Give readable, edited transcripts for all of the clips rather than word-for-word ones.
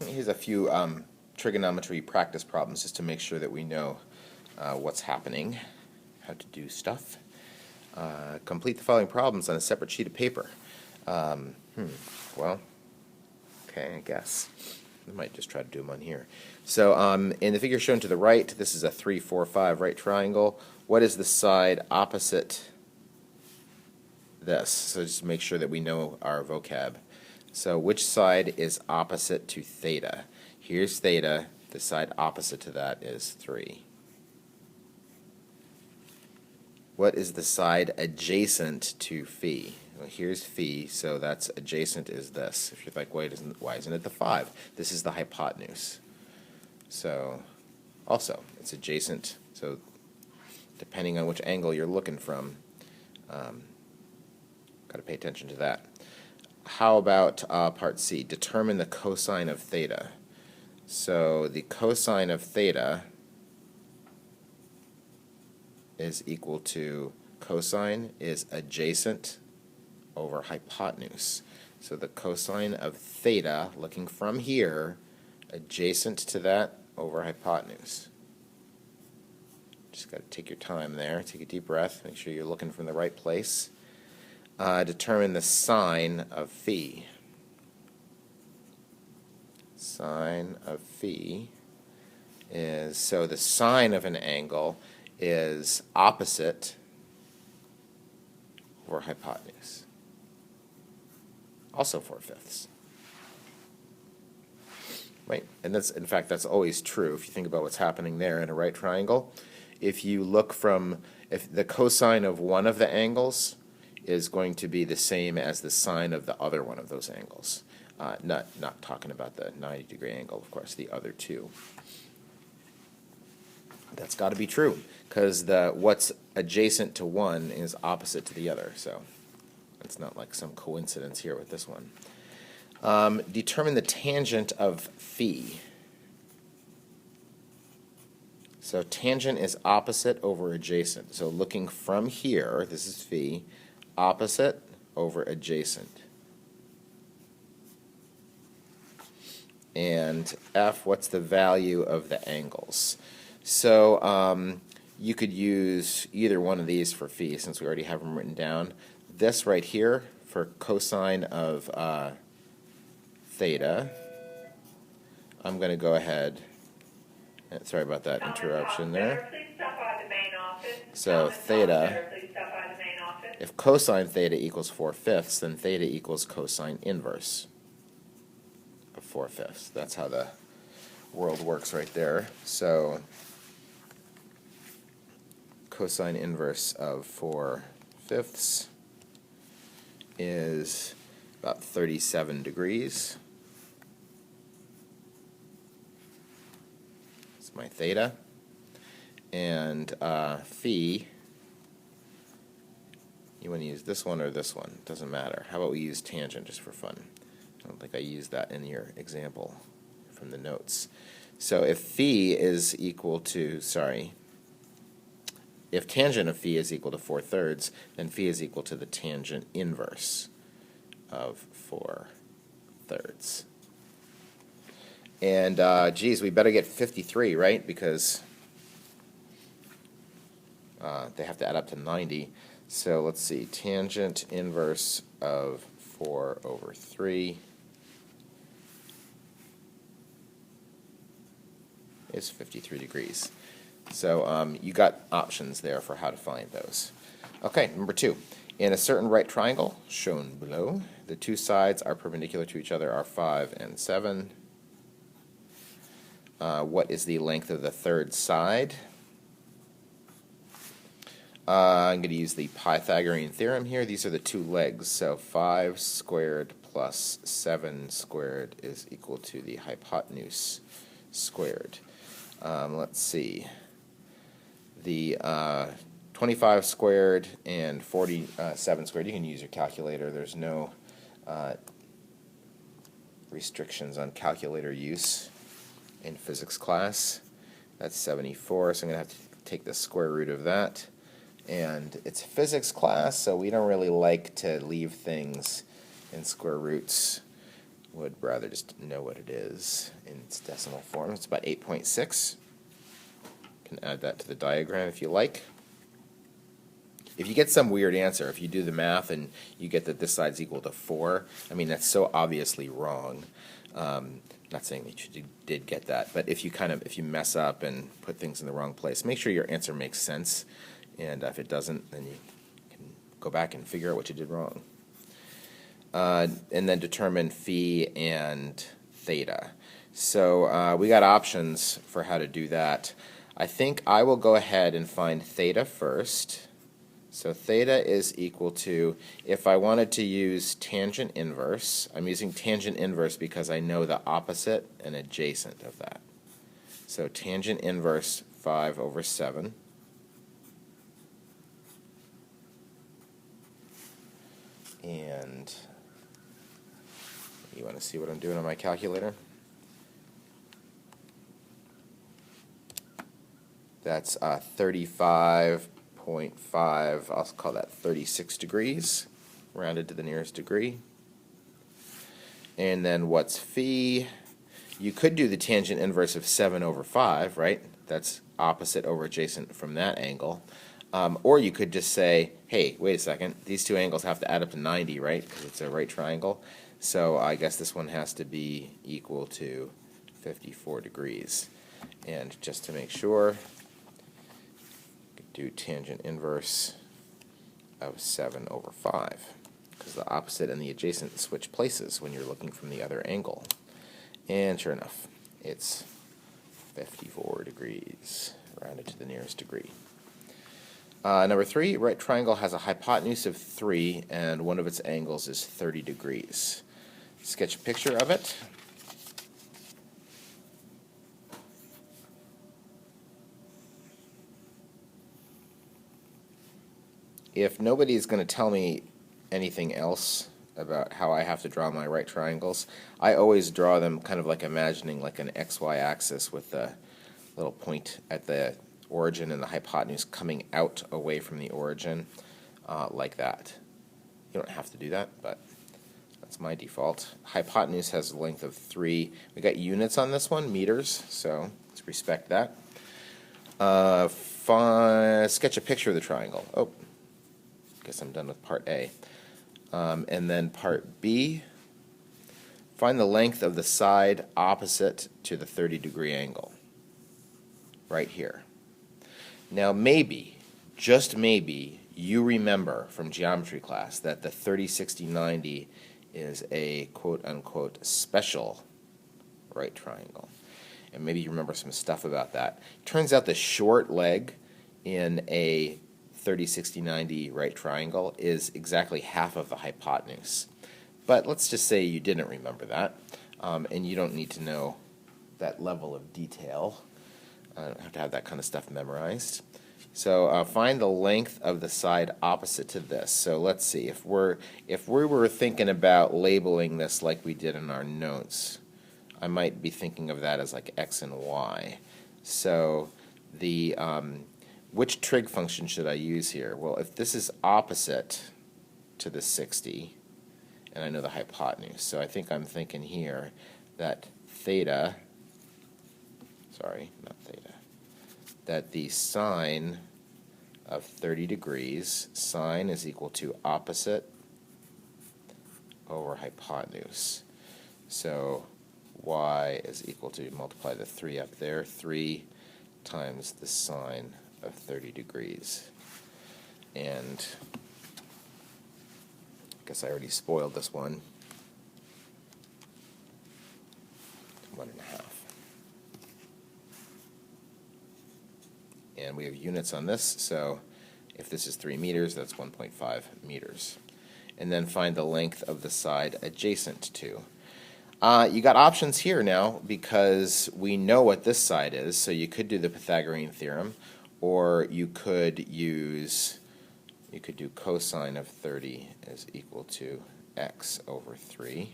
Here's a few trigonometry practice problems just to make sure that we know what's happening, how to do stuff. Complete the following problems on a separate sheet of paper. Well, okay, I guess. I might just try to do them on here. So in the figure shown to the right, this is a 3, 4, 5 right triangle. What is the side opposite this? So just make sure that we know our vocab. So which side is opposite to theta? Here's theta. The side opposite to that is 3. What is the side adjacent to phi? Well, here's phi, so that's adjacent is this. If you're like, why isn't it the 5? This is the hypotenuse. So also, it's adjacent. So depending on which angle you're looking from, got to pay attention to that. How about part C? Determine the cosine of theta. So the cosine of theta is equal to cosine is adjacent over hypotenuse. So the cosine of theta, looking from here, adjacent to that over hypotenuse. Just got to take your time there. Take a deep breath. Make sure you're looking from the right place. Determine the sine of phi. Sine of phi is, so the sine of an angle is opposite over hypotenuse. Also 4/5. Right? And that's, in fact, that's always true if you think about what's happening there in a right triangle. If you look from, if the cosine of one of the angles is going to be the same as the sine of the other one of those angles. Not talking about the 90-degree angle, of course, the other two. That's got to be true, because what's adjacent to one is opposite to the other, so it's not like some coincidence here with this one. Determine the tangent of phi. So tangent is opposite over adjacent. So looking from here, this is phi, opposite over adjacent. And F, what's the value of the angles? So you could use either one of these for phi, since we already have them written down. This right here for cosine of theta, I'm going to go ahead, sorry about that interruption there. So theta, if cosine theta equals 4/5, then theta equals cosine inverse of 4/5. That's how the world works right there. So cosine inverse of 4/5 is about 37 degrees. That's my theta. And phi, you want to use this one or this one? Doesn't matter. How about we use tangent just for fun? I don't think I used that in your example from the notes. So if phi is equal to, if tangent of phi is equal to 4/3, then phi is equal to the tangent inverse of 4/3. And geez, we better get 53, right? Because they have to add up to 90. So let's see, tangent inverse of 4/3 is 53 degrees. So you got options there for how to find those. Okay, number 2. In a certain right triangle, shown below, the two sides are perpendicular to each other are 5 and 7. What is the length of the third side? I'm going to use the Pythagorean Theorem here. These are the two legs. So 5 squared plus 7 squared is equal to the hypotenuse squared. Let's see. The 25 squared and 47 squared, you can use your calculator. There's no restrictions on calculator use in physics class. That's 74, so I'm going to have to take the square root of that. And it's physics class, so we don't really like to leave things in square roots would rather just know what it is in its decimal form. It's about 8.6. You can add that to the diagram if you like. If you get some weird answer, if you do the math and you get that this side's equal to 4, I mean, that's so obviously wrong. Not saying that you did get that, but if you mess up and put things in the wrong place, make sure your answer makes sense, and if it doesn't, then you can go back and figure out what you did wrong. And then determine phi and theta. So we got options for how to do that. I think I will go ahead and find theta first. So theta is equal to, if I wanted to use tangent inverse, I'm using tangent inverse because I know the opposite and adjacent of that. So tangent inverse 5 over 7. And you want to see what I'm doing on my calculator? That's 35.5, I'll call that 36 degrees, rounded to the nearest degree. And then what's phi? You could do the tangent inverse of 7 over 5, right? That's opposite over adjacent from that angle. Or you could just say, hey, wait a second, these two angles have to add up to 90, right? Because it's a right triangle. So I guess this one has to be equal to 54 degrees. And just to make sure, do tangent inverse of 7 over 5, because the opposite and the adjacent switch places when you're looking from the other angle. And sure enough, it's 54 degrees, rounded to the nearest degree. Number 3, right triangle has a hypotenuse of 3, and one of its angles is 30 degrees. Sketch a picture of it. If nobody is going to tell me anything else about how I have to draw my right triangles, I always draw them kind of like imagining like an XY axis with the little point at the origin and the hypotenuse coming out away from the origin, like that. You don't have to do that, but that's my default. Hypotenuse has a length of 3. We got units on this one, meters, so let's respect that. Sketch a picture of the triangle. Oh, guess I'm done with part A. And then part B, find the length of the side opposite to the 30-degree angle, right here. Now maybe, just maybe, you remember from geometry class that the 30, 60, 90 is a quote-unquote special right triangle. And maybe you remember some stuff about that. Turns out the short leg in a 30, 60, 90 right triangle is exactly half of the hypotenuse. But let's just say you didn't remember that, and you don't need to know that level of detail. I don't have to have that kind of stuff memorized. So find the length of the side opposite to this. So let's see, if we were thinking about labeling this like we did in our notes, I might be thinking of that as like x and y. So the which trig function should I use here? Well, if this is opposite to the 60, and I know the hypotenuse, so I think I'm thinking here that theta, sorry, not theta, that the sine of 30 degrees, sine is equal to opposite over hypotenuse. So y is equal to, multiply the 3 up there, 3 times the sine of 30 degrees. And I guess I already spoiled this one. 1.5. And we have units on this, so if this is 3 meters, that's 1.5 meters. And then find the length of the side adjacent to. You got options here now because we know what this side is, so you could do the Pythagorean Theorem, or you could do cosine of 30 is equal to x over 3.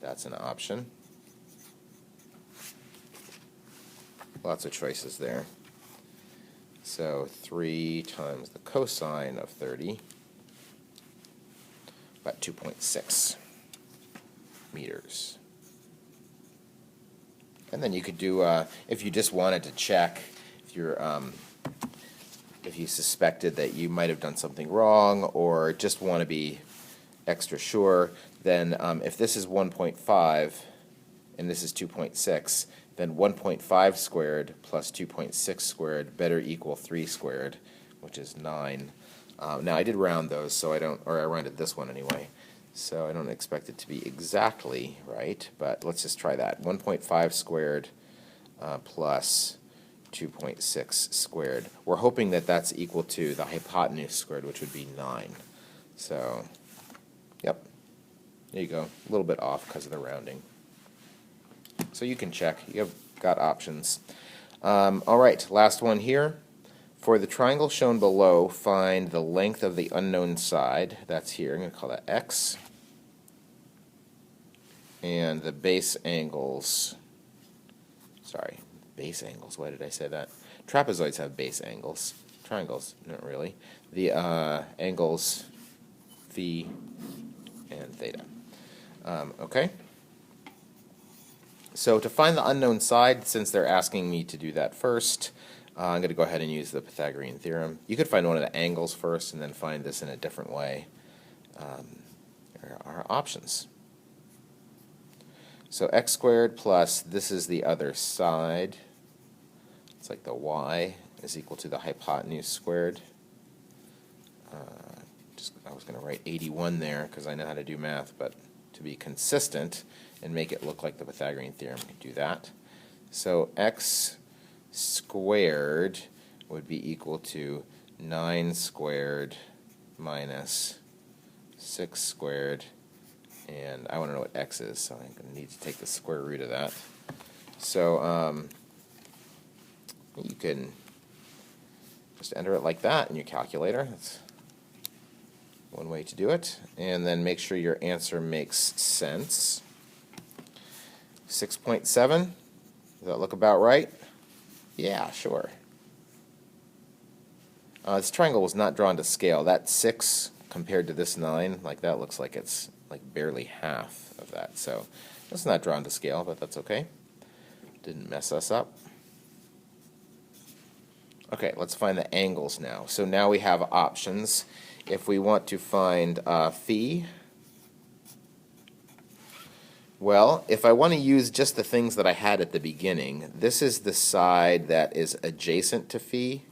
That's an option. Lots of choices there. So 3 times the cosine of 30, about 2.6. meters. And then you could do, if you just wanted to check, if you suspected that you might have done something wrong or just want to be extra sure, then if this is 1.5 and this is 2.6, then 1.5 squared plus 2.6 squared better equal 3 squared, which is 9. Now I did round those, so I rounded this one anyway, so I don't expect it to be exactly right, but let's just try that. 1.5 squared plus 2.6 squared. We're hoping that that's equal to the hypotenuse squared, which would be 9. So, yep, there you go. A little bit off because of the rounding. So you can check. You've got options. All right, last one here. For the triangle shown below, find the length of the unknown side. That's here. I'm going to call that x. And the base angles. Sorry, base angles. Why did I say that? Trapezoids have base angles. Triangles, not really. The angles phi and theta. Okay? So to find the unknown side, since they're asking me to do that first, I'm going to go ahead and use the Pythagorean Theorem. You could find one of the angles first and then find this in a different way. There are options. So x squared plus, this is the other side, it's like the y, is equal to the hypotenuse squared. I was going to write 81 there because I know how to do math, but to be consistent and make it look like the Pythagorean Theorem, we can do that. So x squared would be equal to 9 squared minus 6 squared, and I want to know what x is, so I'm going to need to take the square root of that. So you can just enter it like that in your calculator. That's one way to do it. And then make sure your answer makes sense. 6.7, does that look about right? Yeah, sure. This triangle was not drawn to scale. That 6 compared to this 9, like that looks like it's like barely half of that. So it's not drawn to scale, but that's okay. Didn't mess us up. Okay, let's find the angles now. So now we have options. If we want to find phi, well, if I want to use just the things that I had at the beginning, this is the side that is adjacent to phi,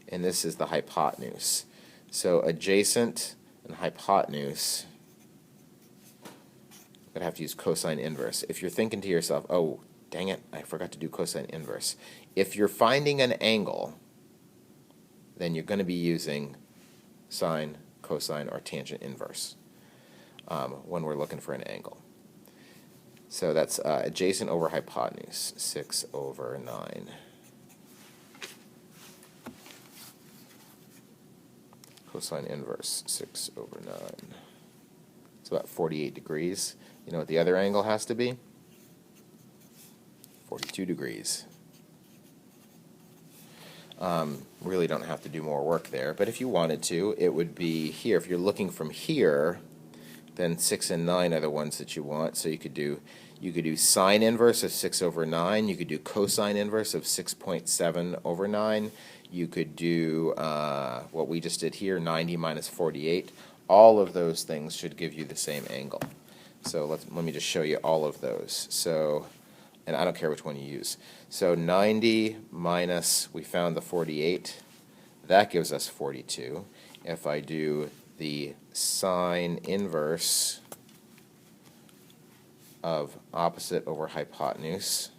and this is the hypotenuse. So adjacent and hypotenuse, I'm going to have to use cosine inverse. If you're thinking to yourself, oh, dang it, I forgot to do cosine inverse. If you're finding an angle, then you're going to be using sine, cosine, or tangent inverse when we're looking for an angle. So that's adjacent over hypotenuse, 6 over 9. Cosine inverse, 6 over 9. It's about 48 degrees. You know what the other angle has to be? 42 degrees. Really don't have to do more work there, but if you wanted to, it would be here. If you're looking from here, then 6 and 9 are the ones that you want. So you could do sine inverse of 6 over 9. You could do cosine inverse of 6.7 over 9. You could do what we just did here, 90 minus 48. All of those things should give you the same angle. So let me just show you all of those. So, and I don't care which one you use. So 90 minus, we found the 48. That gives us 42. If I do the sine inverse of opposite over hypotenuse,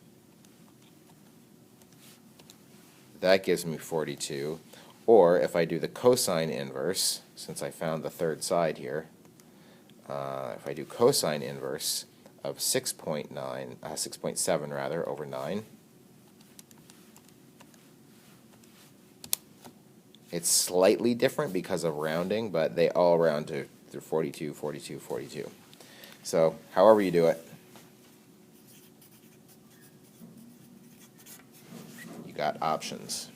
that gives me 42. Or if I do the cosine inverse, since I found the third side here, if I do cosine inverse of 6.7 rather over 9, it's slightly different because of rounding, but they all round to 42, 42, 42. So however you do it, you got options.